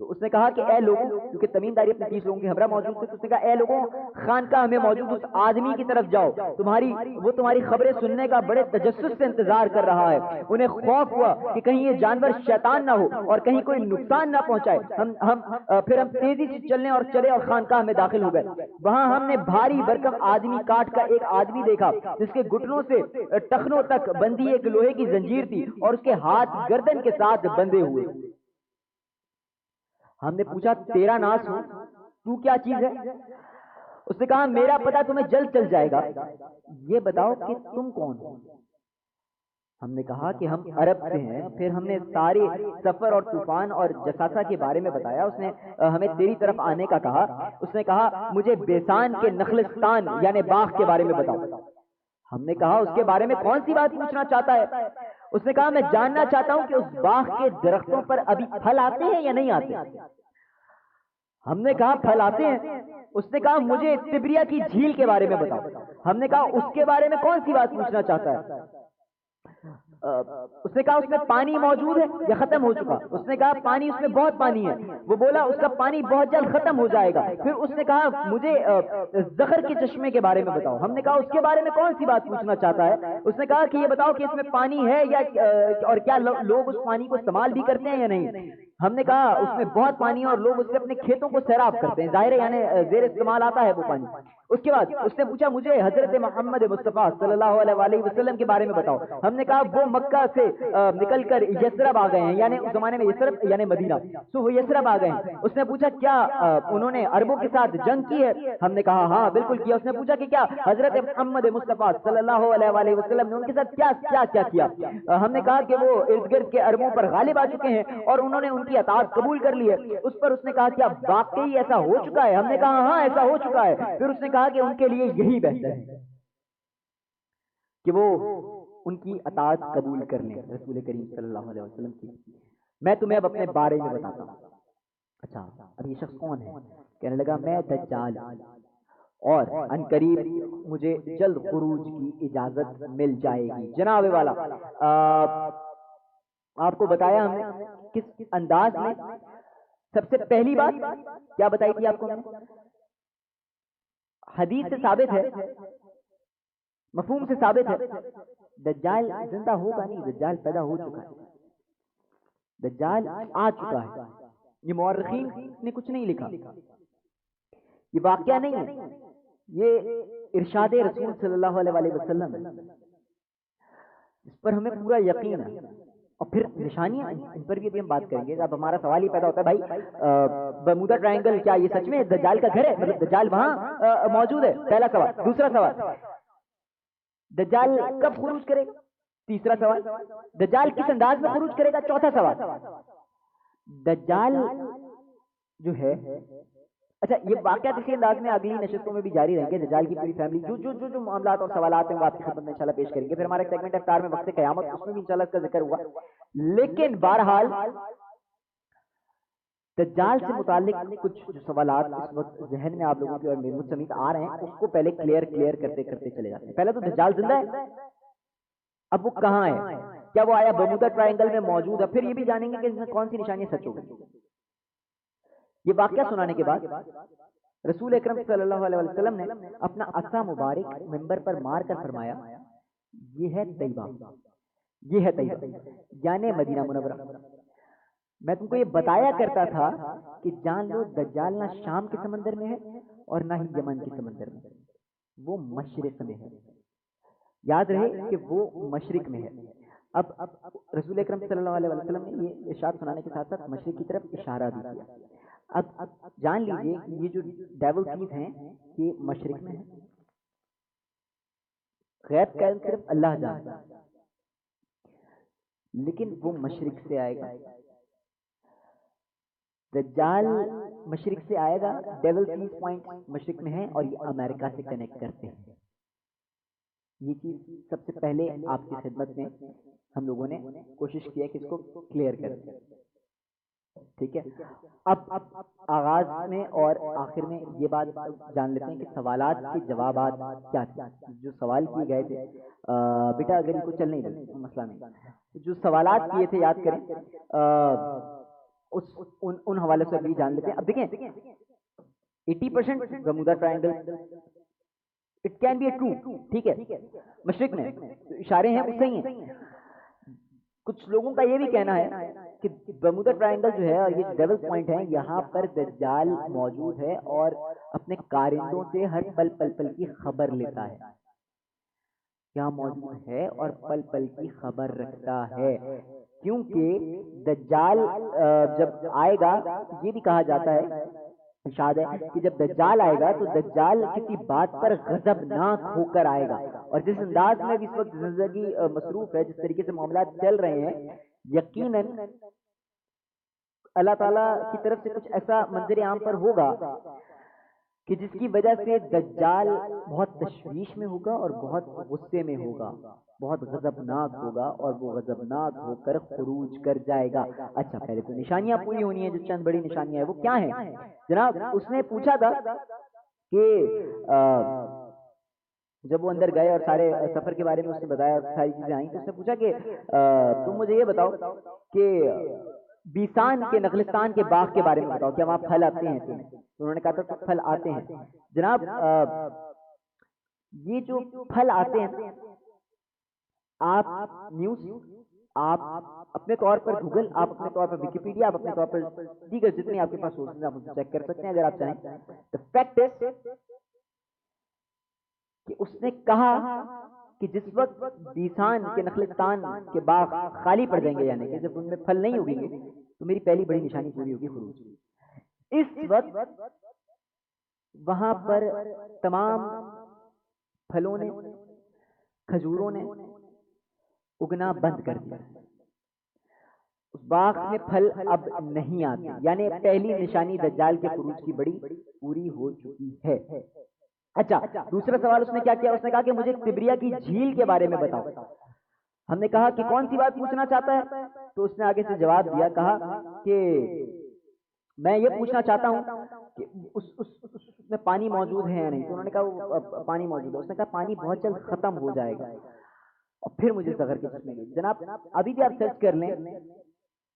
تو اس نے کہا کہ اے لوگوں، کیونکہ تمیم داری اپنے 30 لوگوں کے ہمراہ موجود تھے، تو اس نے کہا اے لوگوں، خانقاہ میں موجود اس آدمی کی طرف جاؤ، وہ تمہاری خبریں سننے کا بڑے تجسس سے انتظار کر رہا ہے۔ انہیں خوف ہوا کہ کہیں یہ جانور شیطان نہ ہو اور کہیں کوئی نقصان نہ پہنچائے۔ پھر ہم تیزی سے چلنے اور چلے اور خانقاہ میں داخل ہو گئے۔ وہاں ہم نے بھاری بھرکم آدمی کاٹ کا ایک آدمی دیکھا جس کے گھٹنوں سے ٹخنوں تک بندھی ایک لوہے کی زنجیر تھی اور اس کے ہاتھ گردن کے ساتھ بندھے ہوئے۔ ہم نے پوچھا تیرا ناس ہو، تو کیا چیز ہے؟ اس نے کہا میرا پتہ تمہیں جلد چل جائے گا، یہ بتاؤ کہ تم کون ہو؟ ہم نے کہا کہ ہم عرب سے ہیں۔ پھر ہم نے سارے سفر اور طوفان اور جساسہ کے بارے میں بتایا۔ اس نے ہمیں تیری طرف آنے کا کہا۔ اس نے کہا مجھے بیسان کے نخلستان یعنی باغ کے بارے میں بتاؤ۔ ہم نے کہا اس کے بارے میں کون سی بات پوچھنا چاہتا ہے؟ اس نے کہا میں جاننا چاہتا ہوں کہ اس باغ کے درختوں پر ابھی پھل آتے ہیں یا نہیں آتے؟ ہم نے کہا پھل آتے ہیں۔ اس نے کہا مجھے تبریہ کی جھیل کے بارے میں بتاؤ۔ ہم نے کہا اس کے بارے میں کون سی بات پوچھنا چاہتا ہے؟ اس نے کہا اس میں پانی موجود ہے یا ختم ہو چکا؟ اس نے کہا پانی، اس میں بہت پانی ہے۔ وہ بولا اس کا پانی بہت جلد ختم ہو جائے گا۔ پھر اس نے کہا مجھے زخر کے چشمے کے بارے میں بتاؤ۔ ہم نے کہا اس کے بارے میں کون سی بات پوچھنا چاہتا ہے؟ اس نے کہا کہ یہ بتاؤ کہ اس میں پانی ہے یا اور کیا لوگ اس پانی کو استعمال بھی کرتے ہیں یا نہیں؟ ہم نے کہا اس میں بہت پانی ہے اور لوگ اس سے اپنے کھیتوں کو سیراب کرتے ہیں، ظاہر ہے یعنی زیر استعمال آتا ہے وہ پانی۔ اس کے بعد اس نے پوچھا مجھے حضرت محمد مصطفیٰ صلی اللہ علیہ وسلم کے بارے میں بتاؤ۔ ہم نے کہا وہ مکہ سے نکل کر یثرب آ گئے ہیں، یعنی اس زمانے میں یثرب یعنی مدینہ، تو وہ یثرب آ گئے ہیں۔ اس نے پوچھا کیا انہوں نے عربوں کے ساتھ جنگ کی ہے؟ ہم نے کہا ہاں بالکل کیا۔ اس نے پوچھا کہ کیا حضرت محمد مصطفیٰ صلی اللہ علیہ وسلم نے ان کے ساتھ کیا کیا؟ ہم نے کہا کہ وہ ارد گرد کے عربوں پر غالب آ چکے ہیں اور انہوں نے ان کی اطاعت قبول کر لی ہے۔ اس پر اس نے کہا کیا واقعی ایسا ہو چکا ہے؟ ہم نے کہا ہاں ایسا ہو چکا ہے۔ پھر اس نے کہا کہ ان کے لیے یہی بہتر ہے کہ وہ ان کی اطاعت قبول کر لیں رسول کریم صلی اللہ علیہ وسلم کی۔ میں تمہیں اب اپنے بارے میں بتاتا ہوں۔ اچھا اب یہ شخص کون ہے؟ کہنے لگا میں دجال، اور ان قریب مجھے جلد خروج کی اجازت مل جائے گی۔ جناب والا آپ کو بتایا ہم نے کس انداز میں۔ سب سے پہلی بات کیا بتائی تھی آپ کو؟ حدیث سے ثابت ہے، مفہوم سے ثابت ہے، دجال زندہ ہوگا نہیں، دجال پیدا ہو چکا ہے، دجال آ چکا ہے۔ یہ مورخین نے کچھ نہیں لکھا، یہ واقعہ نہیں ہے، یہ ارشاد رسول صلی اللہ علیہ وسلم ہے، اس پر ہمیں پورا یقین ہے۔ اور پھر نشانیاں ان پر بھی ہم بات کریں گے۔ اب ہمارا سوال یہ پیدا ہوتا ہے بھائی برمودا ٹرائنگل کیا یہ سچ میں دجال کا گھر ہے؟ مطلب دجال وہاں موجود ہے؟ پہلا سوال۔ دوسرا سوال دجال کب خروج کرے گا؟ تیسرا سوال دجال کس انداز میں خروج کرے گا؟ چوتھا سوال دجال جو ہے، اچھا یہ واقعات اسی انداز میں اگلی نشستوں میں بھی جاری رہیں گے۔ دجال کی پوری فیملی جو معاملات اور سوالات ہیں وہ آپ کی خدمت میں انشاءاللہ پیش کریں گے۔ پھر ہمارا ایک سیگمنٹ افطار میں وقت قیامت، اس میں بھی انشاءاللہ اس کا ذکر ہوا۔ لیکن بہرحال دجال سے متعلق کچھ جو سوالات اس وقت ذہن میں آپ لوگوں کی اور میرے سمیت آ رہے ہیں، اس کو پہلے کلیئر کرتے چلے جاتے ہیں۔ پہلے تو دجال زندہ ہے، اب وہ کہاں ہے؟ کیا وہ آیا برمودا ٹرائنگل میں موجود ہے؟ پھر یہ بھی جانیں گے کہ اس میں کون سی نشانیاں سچ ہو گئی۔ یہ واقعہ سنانے کے بعد رسول اکرم صلی اللہ علیہ وسلم نے اپنا عصا مبارک منبر پر مار کر فرمایا یہ ہے طیبہ، یہ ہے طیبہ یعنی مدینہ منورہ۔ میں تم کو یہ بتایا کرتا تھا کہ جان لو دجال نہ شام کے سمندر میں ہے اور نہ ہی یمن کے سمندر میں، وہ مشرق میں ہے۔ یاد رہے کہ وہ مشرق میں ہے۔ اب رسول اکرم صلی اللہ علیہ وسلم نے یہ ارشاد سنانے کے ساتھ ساتھ مشرق کی طرف اشارہ بھی کیا۔ اب جان لیجئے کہ یہ جو ڈیول چیز ہیں یہ مشرق میں ہے، غیب کا علم صرف اللہ جانتا ہے، لیکن وہ مشرق سے آئے گا۔ دجال مشرق سے آئے گا، ڈیول چیز پوائنٹ مشرق میں ہے اور یہ امریکہ سے کنیکٹ کرتے ہیں۔ یہ چیز سب سے پہلے آپ کی خدمت میں ہم لوگوں نے کوشش کیا کہ اس کو کلیئر کر دیں، ٹھیک ہے۔ اب آغاز میں اور آخر میں یہ بات جان لیتے ہیں کہ سوالات کے جوابات کیا تھے جو سوال کیے گئے تھے۔ بیٹا اگر ان کو چل نہیں دیں مسئلہ نہیں، جو سوالات کیے تھے یاد کریں۔ ان حوالے سے ابھی جان لیتے ہیں. اب دیکھیں 80% Bermuda triangle it can be a true, ٹھیک ہے، مشرق میں اشارے ہیں وہ صحیح ہیں. کچھ لوگوں کا یہ بھی کہنا ہے کہ برمودا ٹرائنگل جو ہے اور یہ ڈیول پوائنٹ ہے، یہاں پر دجال موجود ہے اور اپنے کارندوں سے ہر پل کی خبر لیتا ہے. یہاں موجود ہے اور پل پل کی خبر رکھتا ہے، کیونکہ دجال جب آئے گا یہ بھی کہا جاتا ہے، ارشاد ہے کہ جب دجال آئے گا تو دجال کسی بات پر غضبناک ہو کر آئے گا. اور جس انداز میں بھی اس وقت زندگی مصروف ہے، جس طریقے سے معاملات چل رہے ہیں، یقیناً اللہ تعالیٰ کی طرف سے کچھ ایسا منظر عام پر ہوگا کہ جس کی وجہ سے دجال بہت تشویش میں ہوگا اور بہت غصے میں ہوگا، بہت غضبناک ہوگا اور وہ غضبناک ہو کر خروج کر جائے گا. اچھا پہلے تو نشانیاں پوری ہونی ہیں، جو چند بڑی نشانیاں ہیں وہ کیا ہیں جناب؟ اس نے پوچھا تھا کہ جب وہ اندر گئے اور سارے سفر کے بارے میں اس نے بتایا، ساری چیزیں آئیں، تو اس نے پوچھا کہ تم مجھے یہ بتاؤ کہ بیسان کے نخلستان کے باغ کے بارے میں بتاؤ، کیا وہاں پھل آتے ہیں؟ تو انہوں نے کہا تھا پھل آتے ہیں. جناب یہ جو پھل آتے ہیں، آپ نیوز، آپ اپنے طور پر گوگل، آپ اپنے طور پر ویکیپیڈیا، آپ اپنے طور پر دیگر جتنے آپ کے پاس سورسز ہیں آپ اسے چیک کر سکتے ہیں اگر آپ چاہیں. The fact is کہ اس نے کہا کہ جس وقت بیسان کے نخلستان کے باغ خالی پڑ جائیں گے، یعنی کہ جب ان میں پھل نہیں ہوگیں گے، تو میری پہلی بڑی نشانی پوری ہوگی، خروج. اس وقت وہاں پر تمام پھلوں نے، کھجوروں نے اگنا بند کر دیا، اس باغ میں پھل اب نہیں آتے، یعنی پہلی نشانی دجال کے خروج کی بڑی پوری ہو چکی ہے. اچھا دوسرا سوال اس نے کیا کیا؟ اس نے کہا کہ مجھے تبریہ کی جھیل کے بارے میں بتاؤ. ہم نے کہا کہ کون سی بات پوچھنا چاہتا ہے؟ تو اس نے آگے سے جواب دیا، کہا کہ میں یہ پوچھنا چاہتا ہوں کہ اس میں پانی موجود ہے یا نہیں. تو انہوں نے کہا وہ پانی موجود ہے. اس نے کہا پانی بہت جلد ختم ہو جائے گا اور پھر مجھے زغر کے چشمے گئے. جناب ابھی بھی آپ سرچ کر لیں،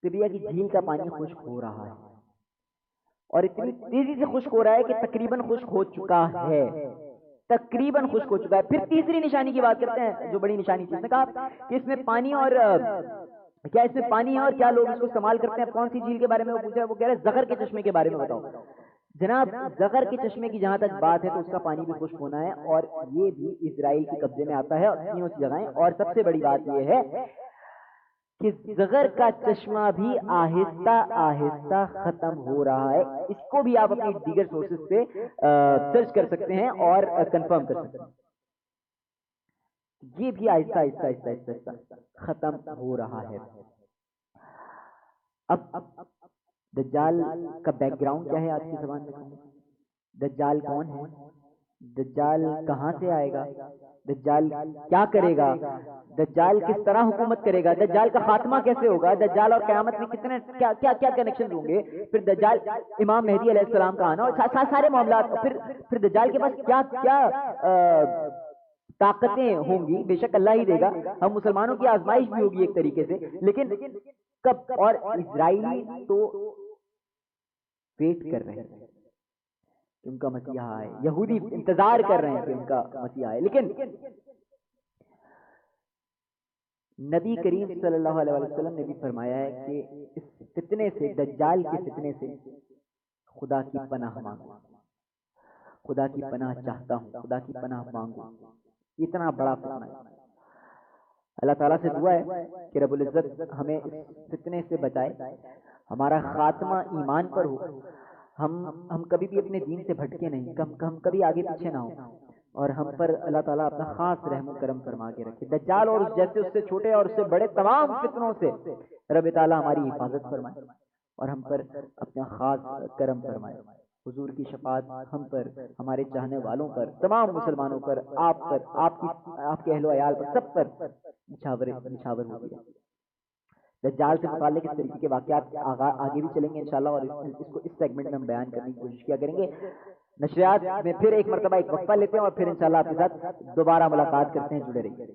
تبریہ کی جھیل کا پانی خشک ہو رہا ہے اور اتنی تیزی سے خشک ہو رہا ہے کہ تقریباً خشک ہو چکا ہے، تقریباً خشک ہو چکا ہے. پھر تیسری نشانی کی بات کرتے ہیں، جو بڑی نشانی تھی. اس نے کہا کہ اس میں پانی اور کیا اس میں پانی ہے اور کیا لوگ اس کو استعمال کرتے ہیں؟ کون سی جھیل کے بارے میں وہ پوچھا ہے؟ وہ کہہ رہے زغر کے چشمے کے بارے میں بتاؤ. جناب زغر کے چشمے کی جہاں تک بات ہے تو اس کا پانی بھی خشک ہونا ہے اور یہ بھی اسرائیل کے قبضے میں آتا ہے اور تینوں سی جگہیں. اور سب سے بڑی بات یہ ہے کہ زغر کا چشمہ بھی آہستہ آہستہ ختم ہو رہا ہے. اس کو بھی آپ اپنی دیگر سورسز پہ سرچ کر سکتے ہیں اور کنفرم کر سکتے ہیں. یہ بھی آہستہ آہستہ آہستہ آہستہ ختم ہو رہا ہے. اب دجال کا بیک گراؤنڈ کیا ہے آج کی زبان میں؟ دجال کون ہے؟ دجال کہاں سے آئے گا؟ دجال کیا کرے گا؟ دجال کس طرح حکومت کرے گا؟ دجال کا خاتمہ کیسے ہوگا؟ دجال اور قیامت میں کتنے کیا کیا کیا کنیکشن ہوں گے؟ پھر دجال امام مہدی علیہ السلام کا آنا اور سارے معاملات. پھر دجال کے پاس کیا کیا طاقتیں ہوں گی؟ بے شک اللہ ہی دے گا. ہم مسلمانوں کی آزمائش بھی ہوگی ایک طریقے سے، لیکن کب؟ اور اسرائیلی تو ویٹ کر رہے ہیں کہ ان کا مسیحا آئے، یہودی انتظار کر رہے ہیں کہ ان کا مسیحا آئے. لیکن نبی کریم صلی اللہ علیہ وسلم نے بھی فرمایا ہے کہ اس فتنے سے، دجال کے فتنے سے خدا کی پناہ مانگو، خدا کی پناہ چاہتا ہوں، خدا کی پناہ مانگو. اتنا بڑا فتنہ ہے. اللہ تعالیٰ سے دعا ہے کہ رب العزت ہمیں اس فتنے سے بچائے، ہمارا خاتمہ ایمان پر ہو، ہم کبھی بھی اپنے دین سے بھٹکے نہیں، ہم کبھی آگے پیچھے نہ ہوں، اور ہم پر اللہ تعالیٰ اپنا خاص رحم و کرم فرما کے رکھے. دجال اور جیسے اس سے چھوٹے اور اس سے بڑے تمام فتنوں سے رب تعالیٰ ہماری حفاظت فرمائے اور ہم پر اپنا خاص کرم فرمائے. حضور کی شفاعت ہم پر، ہمارے چاہنے والوں پر، تمام مسلمانوں پر، آپ پر، آپ کے اہل و عیال پر، سب پر نچھاور ہوگی. دجال سے متعلق اس طریقے کے واقعات آگے بھی چلیں گے انشاءاللہ، اور اس کو اس سیگمنٹ میں ہم بیان کرنے کی کوشش کیا کریں گے. نشریات میں پھر ایک مرتبہ ایک وقفہ لیتے ہیں اور پھر انشاءاللہ آپ کے ساتھ دوبارہ ملاقات کرتے ہیں. جڑے رہیے.